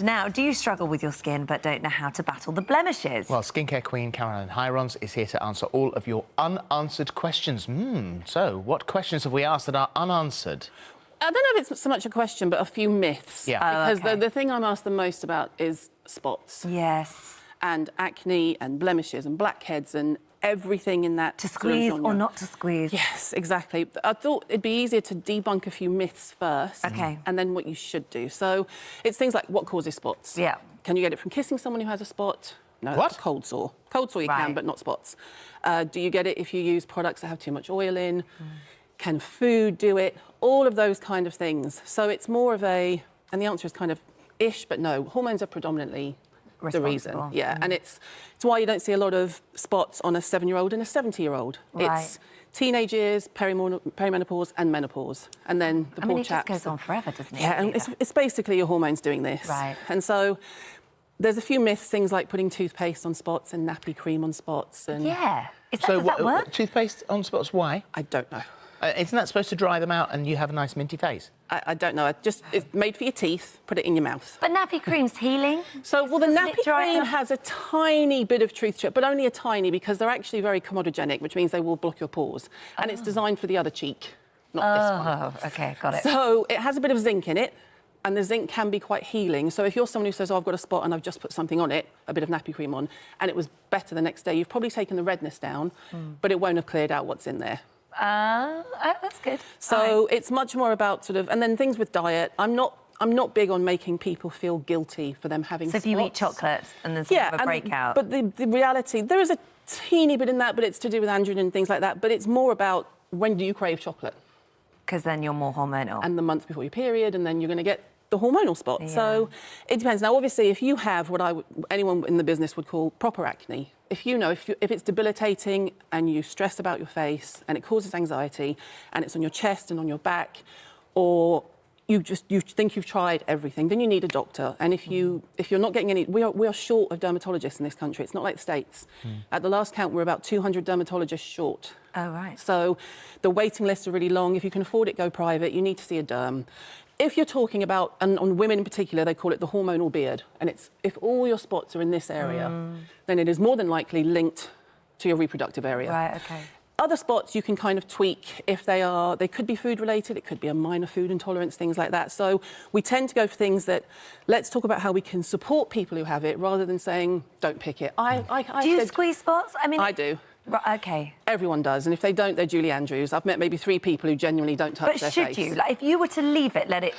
Now, do you struggle with your skin but don't know how to battle the blemishes? Well, skincare queen Caroline Hirons is here to answer all of your unanswered questions. So, what questions have we asked that are unanswered? I don't know if it's so much a question, but a few myths. Yeah. Because the thing I'm asked the most about is spots. Yes. And acne and blemishes and blackheads and everything in that. To squeeze or not to squeeze? Yes, exactly. I thought it'd be easier to debunk a few myths first. Okay. And then what you should do. So it's things like what causes spots. Yeah. Can you get it from kissing someone who has a spot? No, What? that's a cold sore. Cold sore you Right. can, but not spots. Do you get it if you use products that have too much oil in? Can food do it? All of those kind of things. So it's more of a, and the answer is kind of ish, but no, hormones are predominantly the reason. Yeah, and it's why you don't see a lot of spots on a 7-year-old and a 70-year-old. Right. It's teenage years, perimenopause and menopause. And then the poor it chaps. just goes on forever, doesn't it? Yeah, and it's basically your hormones doing this. Right. And so there's a few myths, things like putting toothpaste on spots and nappy cream on spots. And Yeah. Does So, that work? Toothpaste on spots? Why? I don't know. Isn't that supposed to dry them out and you have a nice minty face? I don't know. It's made for your teeth. Put it in your mouth. But nappy cream's healing. So, well, the Doesn't it nappy dry cream out? has a tiny bit of truth to it, but only a tiny, because they're actually very comedogenic, which means they will block your pores. And it's designed for the other cheek, not this one. Oh, OK, got it. So it has a bit of zinc in it, and the zinc can be quite healing. So if you're someone who says, oh, I've got a spot and I've just put something on it, a bit of nappy cream on, and it was better the next day, you've probably taken the redness down, but it won't have cleared out what's in there. That's good. So it's much more about sort of, and then things with diet. I'm not big on making people feel guilty for them having So if spots. you eat chocolate and there's sort of a breakout. But the reality, there is a teeny bit in that, but it's to do with androgen and things like that. But it's more about when do you crave chocolate? Because then you're more hormonal. And the month before your period, and then you're going to get the hormonal spot. Yeah. So it depends. Now, obviously, if you have what anyone in the business would call proper acne, if it's debilitating and you stress about your face and it causes anxiety and it's on your chest and on your back, or you think you've tried everything, then you need a doctor. And if you're not getting any, we are short of dermatologists in this country. It's not like the States. At the last count, we're about 200 dermatologists short. Oh, right. So the waiting lists are really long. If you can afford it, go private. You need to see a derm. If you're talking about, and on women in particular, they call it the hormonal beard, and it's if all your spots are in this area, then it is more than likely linked to your reproductive area. Right, OK. Other spots you can kind of tweak if they could be food related, it could be a minor food intolerance, things like that. So we tend to go for things that, let's talk about how we can support people who have it rather than saying, don't pick it. Do you squeeze spots? I mean, I do. Right, OK. Everyone does, and if they don't, they're Julie Andrews. I've met maybe 3 people who genuinely don't touch their face. But should you? Like, if you were to leave it, let it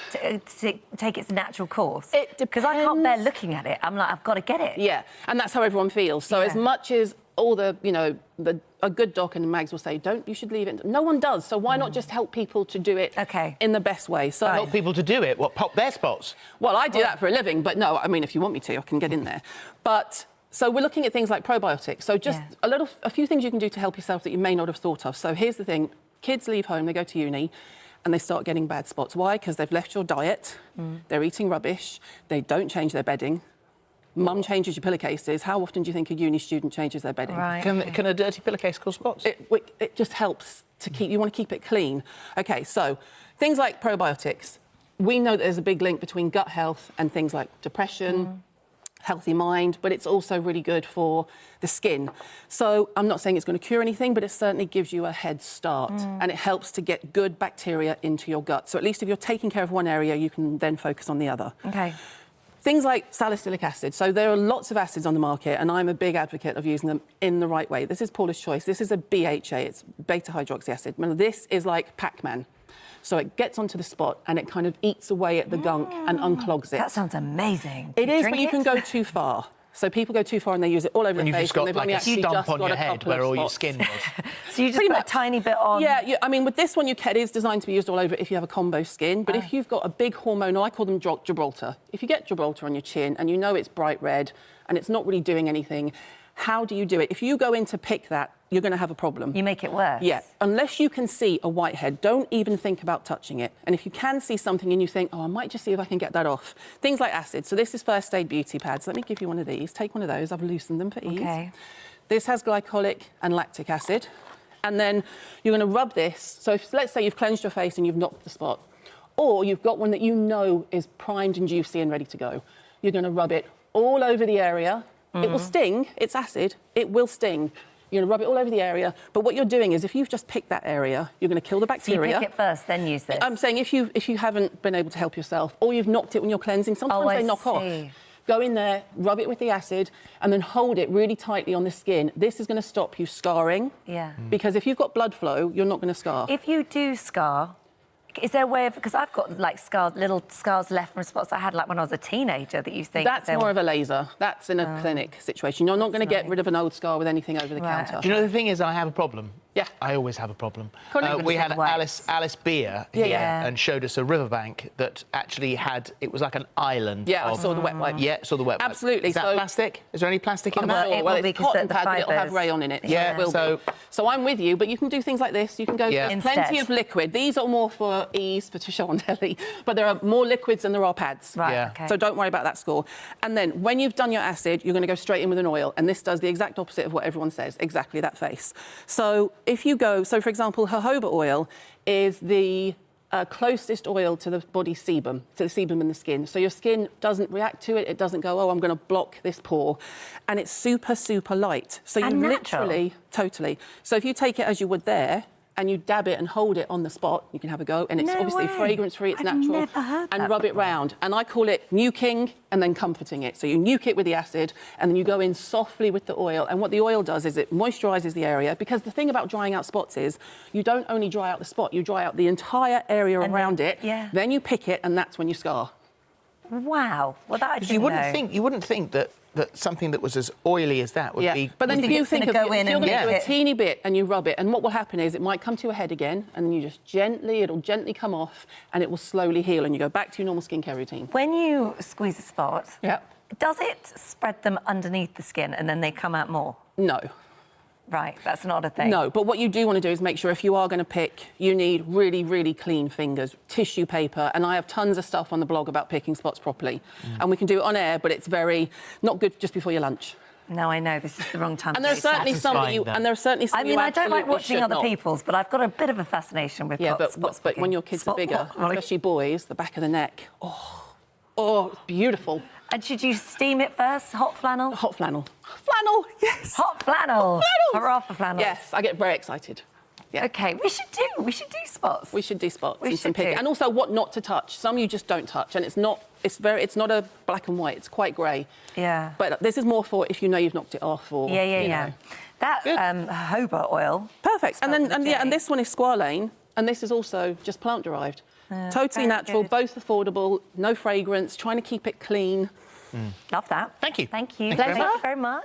take its natural course? It depends. Because I can't bear looking at it. I'm like, I've got to get it. Yeah, and that's how everyone feels. So as much as all a good doc and mags will say, you should leave it. No one does, so why not just help people to do it in the best way? So Help people to do it? What, pop their spots? Well, I do that for a living, but no, I mean, if you want me to, I can get in there. But so we're looking at things like probiotics. So just a few things you can do to help yourself that you may not have thought of. So here's the thing. Kids leave home, they go to uni, and they start getting bad spots. Why? Because they've left your diet, they're eating rubbish, they don't change their bedding. Mum changes your pillowcases. How often do you think a uni student changes their bedding? Right. Can a dirty pillowcase cause spots? It just helps to keep, you want to keep it clean. OK, so things like probiotics. We know that there's a big link between gut health and things like depression, healthy mind, but it's also really good for the skin. So I'm not saying it's going to cure anything, but it certainly gives you a head start and it helps to get good bacteria into your gut. So at least if you're taking care of one area, you can then focus on the other. OK. Things like salicylic acid. So there are lots of acids on the market, and I'm a big advocate of using them in the right way. This is Paula's Choice. This is a BHA. It's beta-hydroxy acid. Now, this is like Pac-Man. So it gets onto the spot and it kind of eats away at the gunk and unclogs it. That sounds amazing. It is, but you can go too far. So people go too far and they use it all over the face. And you've just got like a stump on your head where all your skin was. So you just put a tiny bit on? Yeah, I mean, with this one, it is designed to be used all over if you have a combo skin. But if you've got a big hormonal, I call them Gibraltar. If you get Gibraltar on your chin and you know it's bright red and it's not really doing anything, how do you do it? If you go in to pick that, you're going to have a problem. You make it worse. Yeah. Unless you can see a whitehead, don't even think about touching it. And if you can see something and you think, oh, I might just see if I can get that off. Things like acid. So this is First Aid Beauty Pads. Let me give you one of these. Take one of those. I've loosened them for ease. OK. This has glycolic and lactic acid. And then you're going to rub this. So let's say you've cleansed your face and you've knocked the spot. Or you've got one that you know is primed and juicy and ready to go. You're going to rub it all over the area. It will sting. It's acid. It will sting. You're going to rub it all over the area. But what you're doing is, if you've just picked that area, you're going to kill the bacteria. So you pick it first, then use this? I'm saying if you haven't been able to help yourself, or you've knocked it when you're cleansing, sometimes they knock off. Go in there, rub it with the acid, and then hold it really tightly on the skin. This is going to stop you scarring. Yeah. Because if you've got blood flow, you're not going to scar. If you do scar, is there a way of... Because I've got, like, little scars left from spots I had, like, when I was a teenager that you think... That's more of a laser. That's in a clinic situation. You're not going to get rid of an old scar with anything over the counter. Do you know the thing is, I have a problem. Yeah. I always have a problem. We had Alice Beer here and showed us a riverbank that actually had... It was like an island. Yeah, I saw the wet wipe. Yeah, saw the wet wipe. Absolutely. Is that plastic? Is there any plastic in that? Well, it's cotton pad, but it'll have rayon in it. Yeah, so it will be. So I'm with you, but you can do things like this. You can go... There's plenty of liquid. These are more for ease, for to show on telly, but there are more liquids than there are pads. Right, yeah. okay. So don't worry about that score. And then when you've done your acid, you're going to go straight in with an oil, and this does the exact opposite of what everyone says, exactly that face. So if you go... So, for example, jojoba oil is the closest oil to the body sebum, to the sebum in the skin. So your skin doesn't react to it. It doesn't go, oh, I'm going to block this pore. And it's super, super light. So you literally... Totally. So if you take it as you would there, and you dab it and hold it on the spot, you can have a go, and it's obviously fragrance-free, it's natural. I've never heard that and rub it round. And I call it nuking and then comforting it. So you nuke it with the acid, and then you go in softly with the oil. And what the oil does is it moisturises the area, because the thing about drying out spots is you don't only dry out the spot, you dry out the entire area around it. Yeah. Then you pick it, and that's when you scar. Wow. Well, that I didn't know. You wouldn't think that something that was as oily as that would be... But then if you think of it, if you're going to do a teeny bit and you rub it, and what will happen is it might come to a head again, and then you just it'll gently come off, and it will slowly heal, and you go back to your normal skincare routine. When you squeeze a spot, does it spread them underneath the skin and then they come out more? No. Right, that's not a thing. No, but what you do want to do is make sure if you are going to pick, you need really, really clean fingers, tissue paper, and I have tons of stuff on the blog about picking spots properly. And we can do it on air, but it's very not good just before your lunch. No, I know, this is the wrong time. And there are certainly some that you... And there are certainly some I mean, I don't like watching other people's, but I've got a bit of a fascination with spots. But when your kids are bigger, especially boys, the back of the neck, oh, it's beautiful. And should you steam it first? Hot flannel? Hot flannel. Flannel, yes. Hot flannel. Hurrah for flannel. Yes, I get very excited. Yeah. OK, we should do spots. We should do spots. We should do. And also what not to touch. Some you just don't touch, and it's not a black and white. It's quite grey. Yeah. But this is more for if you know you've knocked it off, or yeah. That jojoba oil. Perfect. And this one is squalane, and this is also just plant derived. Totally natural, both affordable, no fragrance, trying to keep it clean. Love that. Thank you. Thank you. Thank you very much. Thank you very much.